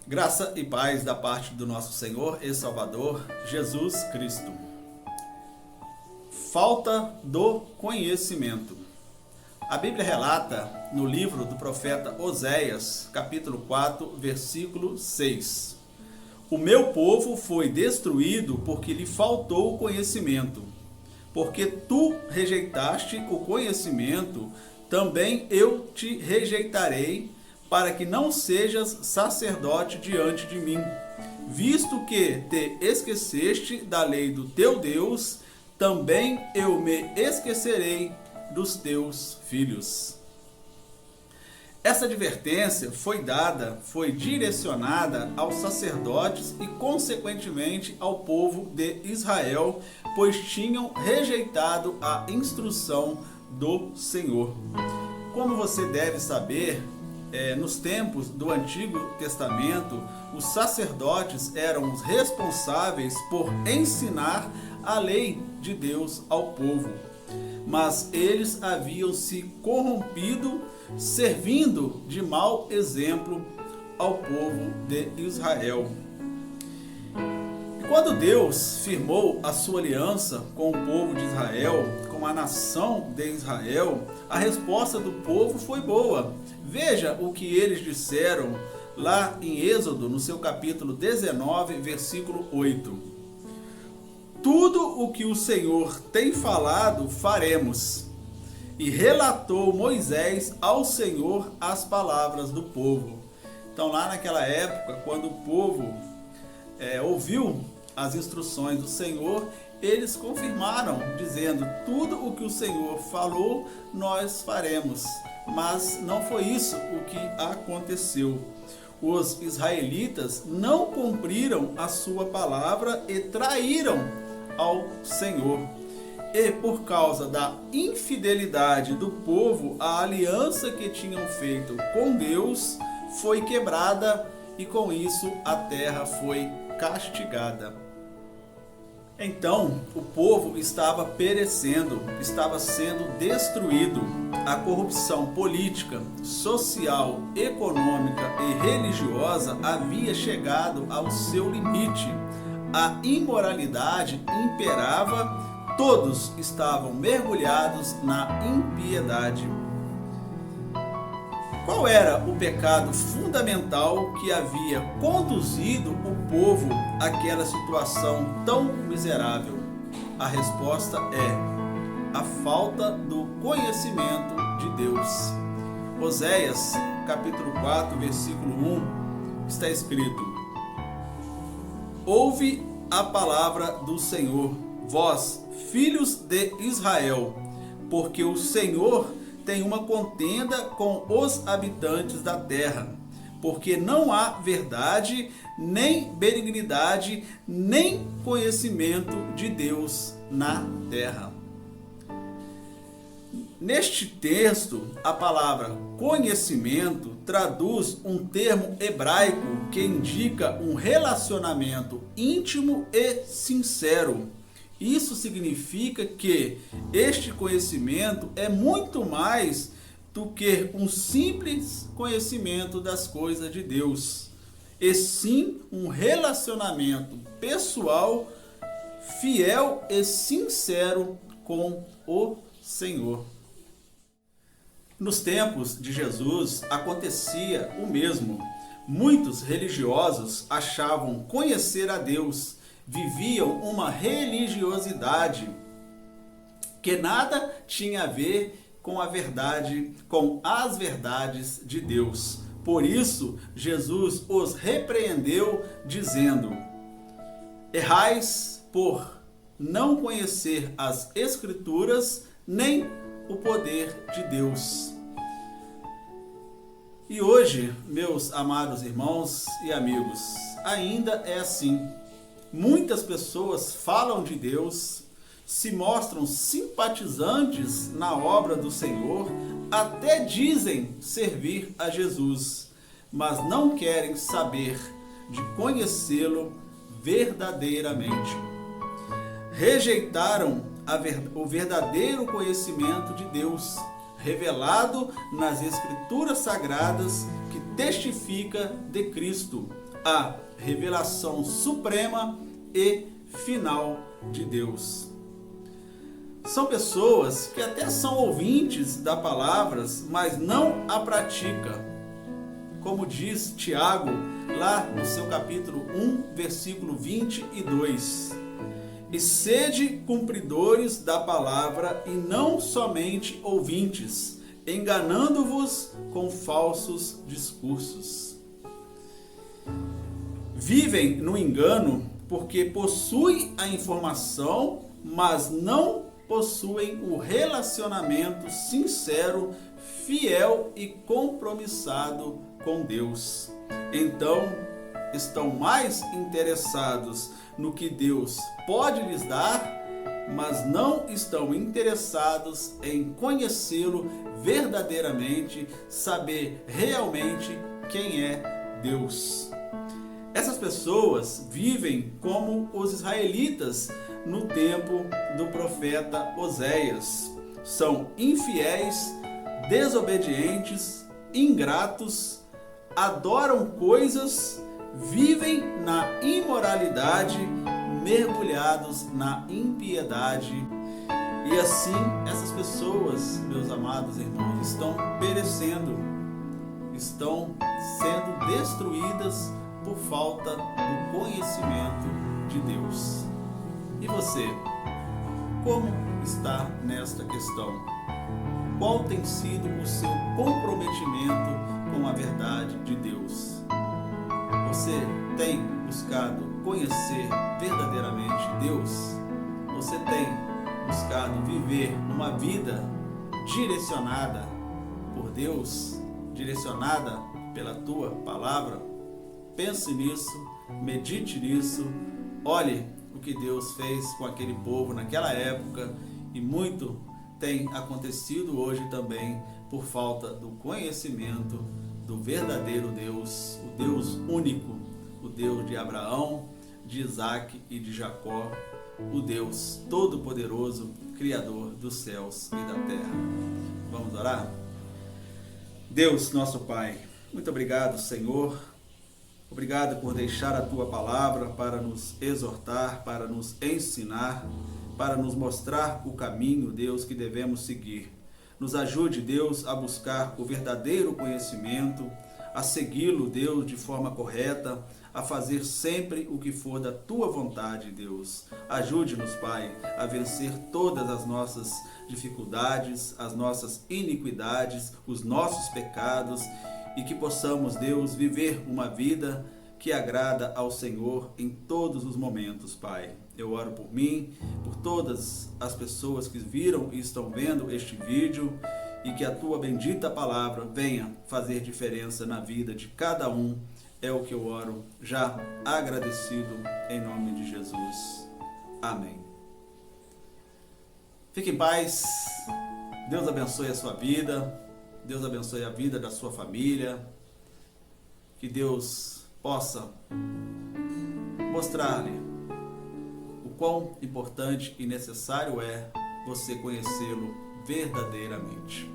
Graça e paz da parte do nosso Senhor e Salvador, Jesus Cristo. Falta do conhecimento. A Bíblia relata no livro do profeta Oséias, capítulo 4, versículo 6. O meu povo foi destruído porque lhe faltou o conhecimento. Porque tu rejeitaste o conhecimento, também eu te rejeitarei, para que não sejas sacerdote diante de mim. Visto que te esqueceste da lei do teu Deus, também eu me esquecerei dos teus filhos. Essa advertência foi direcionada aos sacerdotes e, consequentemente, ao povo de Israel, pois tinham rejeitado a instrução do Senhor. Como você deve saber, nos tempos do Antigo Testamento, os sacerdotes eram os responsáveis por ensinar a lei de Deus ao povo. Mas eles haviam se corrompido, servindo de mau exemplo ao povo de Israel. E quando Deus firmou a sua aliança com o povo de Israel, com a nação de Israel, a resposta do povo foi boa. Veja o que eles disseram lá em Êxodo, no seu capítulo 19, versículo 8. Tudo o que o Senhor tem falado, faremos. E relatou Moisés ao Senhor as palavras do povo. Então, lá naquela época, quando o povo ouviu as instruções do Senhor, eles confirmaram, dizendo: tudo o que o Senhor falou, nós faremos. Mas não foi isso o que aconteceu. Os israelitas não cumpriram a sua palavra e traíram ao Senhor. E por causa da infidelidade do povo, a aliança que tinham feito com Deus foi quebrada e com isso a terra foi castigada. Então o povo estava perecendo, estava sendo destruído. A corrupção política, social, econômica e religiosa havia chegado ao seu limite. A imoralidade imperava, todos estavam mergulhados na impiedade. Qual era o pecado fundamental que havia conduzido o povo àquela situação tão miserável? A resposta é a falta do conhecimento de Deus. Oséias, capítulo 4, versículo 1, está escrito: ouve a palavra do Senhor, vós, filhos de Israel, porque o Senhor tem uma contenda com os habitantes da terra, porque não há verdade, nem benignidade, nem conhecimento de Deus na terra. Neste texto, a palavra conhecimento traduz um termo hebraico que indica um relacionamento íntimo e sincero. Isso significa que este conhecimento é muito mais do que um simples conhecimento das coisas de Deus, e sim um relacionamento pessoal, fiel e sincero com o Senhor. Nos tempos de Jesus acontecia o mesmo. Muitos religiosos achavam conhecer a Deus, viviam uma religiosidade que nada tinha a ver com a verdade, com as verdades de Deus. Por isso, Jesus os repreendeu, dizendo: errais por não conhecer as Escrituras, nem o poder de Deus. E hoje, meus amados irmãos e amigos, ainda é assim. Muitas pessoas falam de Deus, se mostram simpatizantes na obra do Senhor, até dizem servir a Jesus, mas não querem saber de conhecê-lo verdadeiramente. Rejeitaram o verdadeiro conhecimento de Deus, revelado nas Escrituras Sagradas, que testifica de Cristo, a revelação suprema e final de Deus. São pessoas que até são ouvintes da palavra, mas não a praticam. Como diz Tiago, lá no seu capítulo 1, versículo 22. E sede cumpridores da palavra e não somente ouvintes, enganando-vos com falsos discursos. Vivem no engano porque possuem a informação, mas não possuem o relacionamento sincero, fiel e compromissado com Deus. Então, estão mais interessados no que Deus pode lhes dar, mas não estão interessados em conhecê-lo verdadeiramente, saber realmente quem é Deus. Essas pessoas vivem como os israelitas no tempo do profeta Oséias. São infiéis, desobedientes, ingratos, adoram coisas, vivem na imoralidade, mergulhados na impiedade. E assim, essas pessoas, meus amados irmãos, estão perecendo, estão sendo destruídas por falta do conhecimento de Deus. E você, como está nesta questão? Qual tem sido o seu comprometimento com a verdade de Deus? Você tem buscado conhecer verdadeiramente Deus? Você tem buscado viver uma vida direcionada por Deus, direcionada pela tua palavra? Pense nisso, medite nisso, olhe o que Deus fez com aquele povo naquela época, e muito tem acontecido hoje também por falta do conhecimento do verdadeiro Deus, o Deus único, o Deus de Abraão, de Isaac e de Jacó, o Deus todo-poderoso, Criador dos céus e da terra. Vamos orar? Deus, nosso Pai, muito obrigado, Senhor. Obrigado por deixar a Tua palavra para nos exortar, para nos ensinar, para nos mostrar o caminho, Deus, que devemos seguir. Nos ajude, Deus, a buscar o verdadeiro conhecimento, a segui-lo, Deus, de forma correta, a fazer sempre o que for da Tua vontade, Deus. Ajude-nos, Pai, a vencer todas as nossas dificuldades, as nossas iniquidades, os nossos pecados, e que possamos, Deus, viver uma vida que agrada ao Senhor em todos os momentos, Pai. Eu oro por mim, por todas as pessoas que viram e estão vendo este vídeo, e que a Tua bendita palavra venha fazer diferença na vida de cada um. É o que eu oro, já agradecido, em nome de Jesus. Amém. Fique em paz. Deus abençoe a sua vida. Deus abençoe a vida da sua família. Que Deus possa mostrar-lhe o quão importante e necessário é você conhecê-lo verdadeiramente.